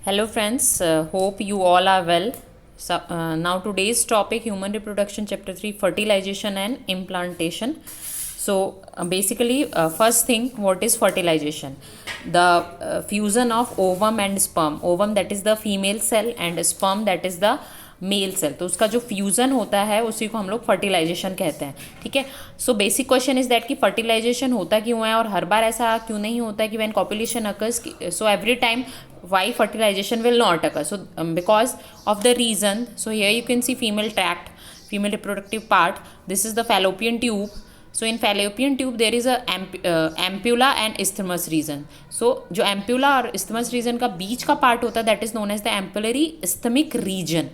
Hello friends, hope you all are well. Now today's topic human reproduction chapter 3 fertilization and implantation. Basically, first thing, what is fertilization? The fusion of ovum and sperm. Ovum, that is the female cell, and sperm, that is the male cell. तो उसका जो fusion होता है उसी को हम लोग fertilisation कहते हैं. ठीक है. So basic question is that कि फर्टिलाइजेशन होता क्यों है और हर बार ऐसा क्यों नहीं होता है कि when copulation occurs, so every time why fertilization will not occur. So because of the reason, so here you can see female tract, female reproductive part. This is the fallopian tube. So in fallopian tube there is a ampulla and isthmus region. So जो ampulla और isthmus region का बीच का part होता है that is known as the ampullary isthmic region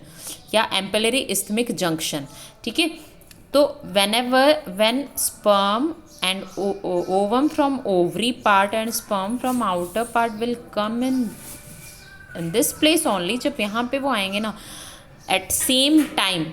या ampullary isthmic junction. ठीक है. तो when sperm and ovum from ovary part and sperm from outer part will come in this place only, जब यहाँ पे वो आएंगे ना at same time,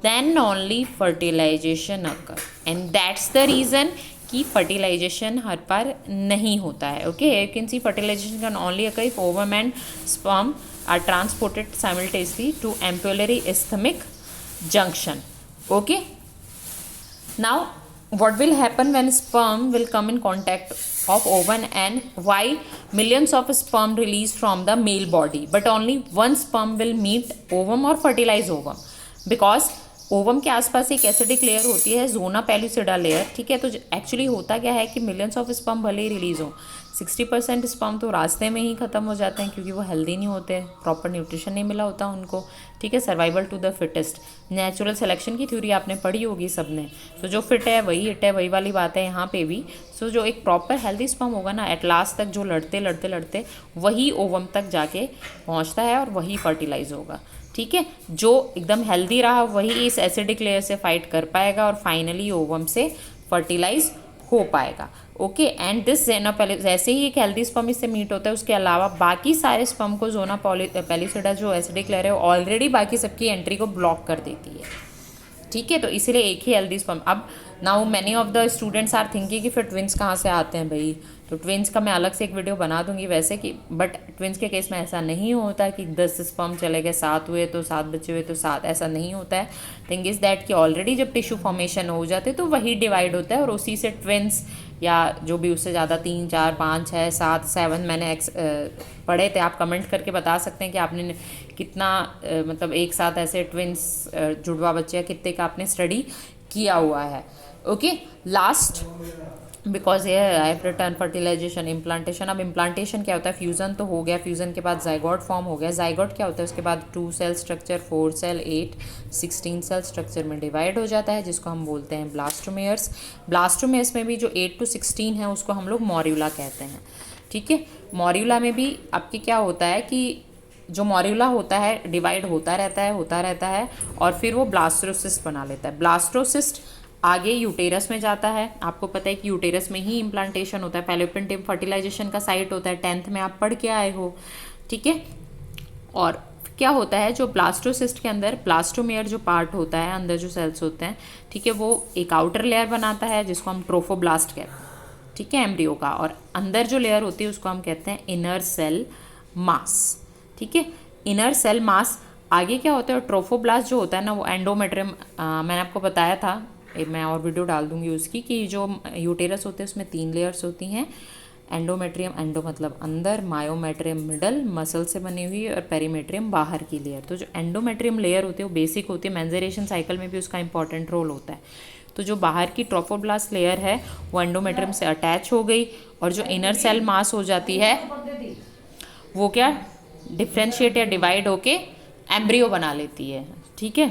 then only fertilization occur. And that's the reason कि फर्टिलाइजेशन हर बार नहीं होता है. Okay, you can see fertilization can only occur if ovum and sperm are transported simultaneously to ampullary isthmic junction. Okay, now what will happen when sperm will come in contact of ovum and why millions of sperm release from the male body but only one sperm will meet ovum or fertilize ovum? Because ovum के आसपास एक acidic layer होती है, zona pellucida layer. ठीक है. तो actually होता क्या है कि मिलियंस ऑफ स्पर्म भले ही रिलीज हो, 60% स्पर्म तो रास्ते में ही ख़त्म हो जाते हैं क्योंकि वो हेल्दी नहीं होते, प्रॉपर न्यूट्रिशन नहीं मिला होता उनको. ठीक है. Survival to the fittest, natural selection की थ्योरी आपने पढ़ी होगी सबने. तो जो फिट है वही हिट है, वही वाली बात है यहाँ पे भी. सो जो एक प्रॉपर हेल्दी स्पर्म होगा ना, एट लास्ट तक जो लड़ते लड़ते लड़ते वही ओवम तक जाके पहुँचता है और वही फर्टिलाइज होगा. ठीक है. जो एकदम हेल्दी रहा वही इस एसिडिक लेयर से फाइट कर पाएगा और फाइनली ओवम से फर्टिलाइज हो पाएगा. ओके. एंड दिस जोना जैसे ही एक हेल्दी स्पर्म इससे मीट होता है, उसके अलावा बाकी सारे स्पर्म को जोना पेलिसिडा जो एसिडिक लेयर है ऑलरेडी बाकी सबकी एंट्री को ब्लॉक कर देती है. ठीक है. तो इसीलिए एक ही हेल्दी स्पर्म. अब now many of the students are thinking कि फिर ट्विंस कहाँ से आते हैं भाई. तो ट्विंस का मैं अलग से एक वीडियो बना दूंगी वैसे कि, बट ट्विंस के केस में ऐसा नहीं होता कि 10 स्पर्म चले गए, 7 हुए तो 7 बचे हुए तो 7, ऐसा नहीं होता है. थिंग इज़ दैट कि ऑलरेडी जब टिश्यू फॉर्मेशन हो जाते तो वही डिवाइड होता है और उसी से ट्विंस या जो भी उससे ज़्यादा 3, 4, 5, 6, 7, 7 मैंने पढ़े थे. आप कमेंट करके बता सकते हैं कि आपने कितना मतलब एक साथ ऐसे ट्विंस जुड़वा बच्चे कितने का आपने स्टडी किया हुआ है. ओके. लास्ट, बिकॉज ये I have written fertilization, implantation. अब इम्प्लांटेशन क्या होता है? फ्यूज़न तो हो गया, फ्यूज़न के बाद जाइगोट फॉर्म हो गया. जाइगोट क्या होता है? उसके बाद 2 cell structure, 4 cell, 8, 16 cell structure में डिवाइड हो जाता है, जिसको हम बोलते हैं ब्लास्टोमेयर्स. ब्लास्टोमेयर्स में भी जो 8 to 16 है उसको हम लोग मॉर्यूला कहते हैं. ठीक है. मॉर्यूला में भी आपके क्या होता है कि जो मॉर्यूला होता है डिवाइड होता रहता है और फिर वो ब्लास्टोसिस्ट बना लेता है. ब्लास्टोसिस्ट आगे यूटेरस में जाता है. आपको पता है कि यूटेरस में ही इम्प्लांटेशन होता है. फैलोपियन ट्यूब फर्टिलाइजेशन का साइट होता है, 10th में आप पढ़ के आए हो. ठीक है. और क्या होता है, जो ब्लास्टोसिस्ट के अंदर ब्लास्टोमेयर जो पार्ट होता है, अंदर जो सेल्स होते हैं, ठीक है, वो एक आउटर लेयर बनाता है जिसको हम ट्रोफोब्लास्ट कहते हैं. ठीक है, एम्ब्रियो का. और अंदर जो लेयर होती है उसको हम कहते हैं इनर सेल मास. ठीक है. Inner cell mass. आगे क्या होता है, ट्रोफोब्लास्ट जो होता है ना वो एंडोमेट्रियम, मैंने आपको बताया था, मैं और वीडियो डाल दूंगी उसकी, कि जो यूटेरस होते हैं उसमें 3 लेयर्स होती हैं. एंडोमेट्रियम, एंडो मतलब अंदर, मायोमेट्रियम मिडल मसल से बनी हुई, और पेरीमेट्रियम बाहर की लेयर. तो जो एंडोमेट्रियम लेयर होती है वो बेसिक होती है, मेंजरेशन साइकिल में भी उसका इंपॉर्टेंट रोल होता है. तो जो बाहर की ट्रोफोब्लास्ट लेयर है वो एंडोमेट्रियम से अटैच हो गई और जो इनर सेल मास हो जाती है वो क्या डिफ्रेंशिएट या डिवाइड होके एम्ब्रियो बना लेती है. ठीक है.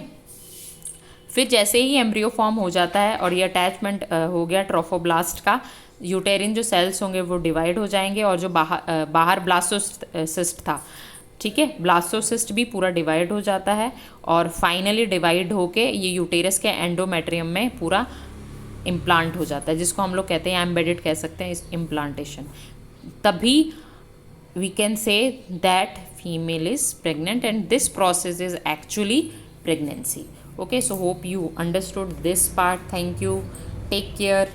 फिर जैसे ही एम्ब्रियो फॉर्म हो जाता है और ये अटैचमेंट हो गया ट्रोफोब्लास्ट का, यूटेरिन जो सेल्स होंगे वो डिवाइड हो जाएंगे और जो बाहर ब्लास्टोसिस्ट था, ठीक है, ब्लास्टोसिस्ट भी पूरा डिवाइड हो जाता है और फाइनली डिवाइड होके ये यूटेरस के एंडोमेट्रियम में पूरा इम्प्लांट हो जाता है, जिसको हम लोग कहते हैं एम्बेडेड कह सकते हैं इस इम्प्लांटेशन. तभी we can say that female is pregnant and this process is actually pregnancy. Okay, so hope you understood this part. Thank you. Take care.